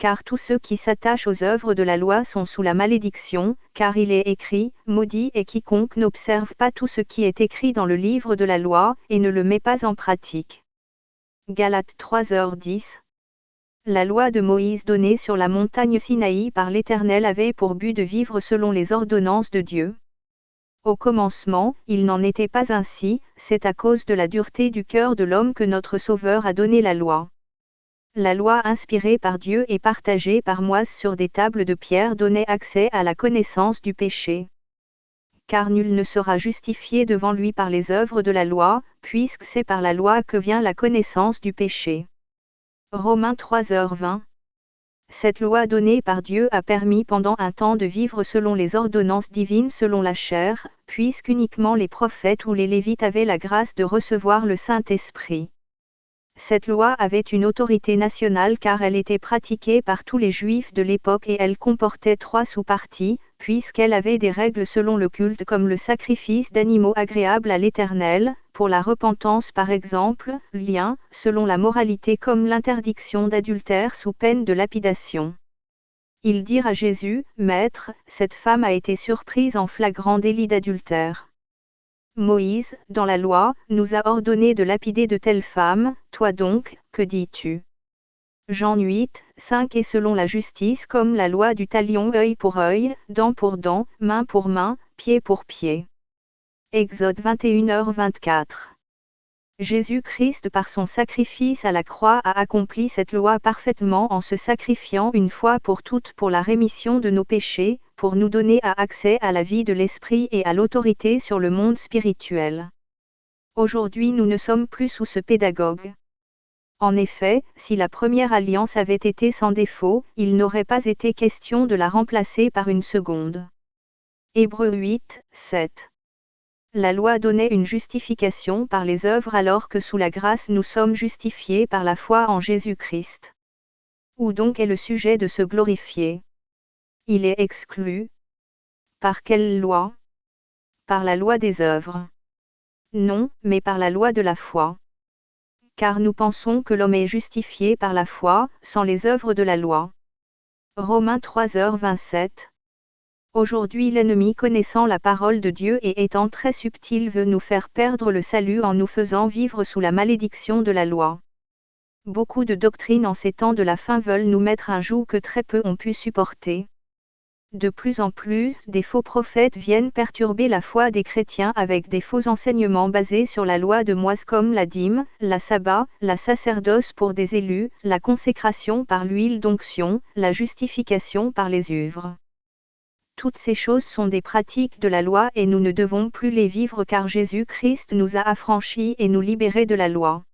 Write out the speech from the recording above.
car tous ceux qui s'attachent aux œuvres de la loi sont sous la malédiction, car il est écrit, maudit est quiconque n'observe pas tout ce qui est écrit dans le livre de la loi, et ne le met pas en pratique. Galates 3h10. La loi de Moïse donnée sur la montagne Sinaï par l'Éternel avait pour but de vivre selon les ordonnances de Dieu. Au commencement, il n'en était pas ainsi, c'est à cause de la dureté du cœur de l'homme que notre Sauveur a donné la loi. La loi inspirée par Dieu et partagée par Moïse sur des tables de pierre donnait accès à la connaissance du péché. Car nul ne sera justifié devant lui par les œuvres de la loi, puisque c'est par la loi que vient la connaissance du péché. Romains 3h20. Cette loi donnée par Dieu a permis pendant un temps de vivre selon les ordonnances divines selon la chair, puisqu'uniquement les prophètes ou les Lévites avaient la grâce de recevoir le Saint-Esprit. Cette loi avait une autorité nationale car elle était pratiquée par tous les Juifs de l'époque et elle comportait 3 sous-parties, puisqu'elle avait des règles selon le culte comme le sacrifice d'animaux agréables à l'Éternel, pour la repentance par exemple, lien, selon la moralité comme l'interdiction d'adultère sous peine de lapidation. Ils dirent à Jésus, Maître, cette femme a été surprise en flagrant délit d'adultère. Moïse, dans la loi, nous a ordonné de lapider de telles femmes, toi donc, que dis-tu? Jean 8, 5 Et selon la justice comme la loi du talion œil pour œil, dent pour dent, main pour main, pied pour pied. Exode 21h24. Jésus-Christ par son sacrifice à la croix a accompli cette loi parfaitement en se sacrifiant une fois pour toutes pour la rémission de nos péchés, pour nous donner accès à la vie de l'Esprit et à l'autorité sur le monde spirituel. Aujourd'hui nous ne sommes plus sous ce pédagogue. En effet, si la première alliance avait été sans défaut, il n'aurait pas été question de la remplacer par une seconde. Hébreux 8, 7. La loi donnait une justification par les œuvres alors que sous la grâce nous sommes justifiés par la foi en Jésus-Christ. Où donc est le sujet de se glorifier? Il est exclu. Par quelle loi? Par la loi des œuvres. Non, mais par la loi de la foi. Car nous pensons que l'homme est justifié par la foi, sans les œuvres de la loi. Romains 3h27. Aujourd'hui l'ennemi connaissant la parole de Dieu et étant très subtil veut nous faire perdre le salut en nous faisant vivre sous la malédiction de la loi. Beaucoup de doctrines en ces temps de la fin veulent nous mettre un joug que très peu ont pu supporter. De plus en plus, des faux prophètes viennent perturber la foi des chrétiens avec des faux enseignements basés sur la loi de Moïse comme la dîme, la sabbat, la sacerdoce pour des élus, la consécration par l'huile d'onction, la justification par les œuvres. Toutes ces choses sont des pratiques de la loi et nous ne devons plus les vivre car Jésus-Christ nous a affranchis et nous libérés de la loi.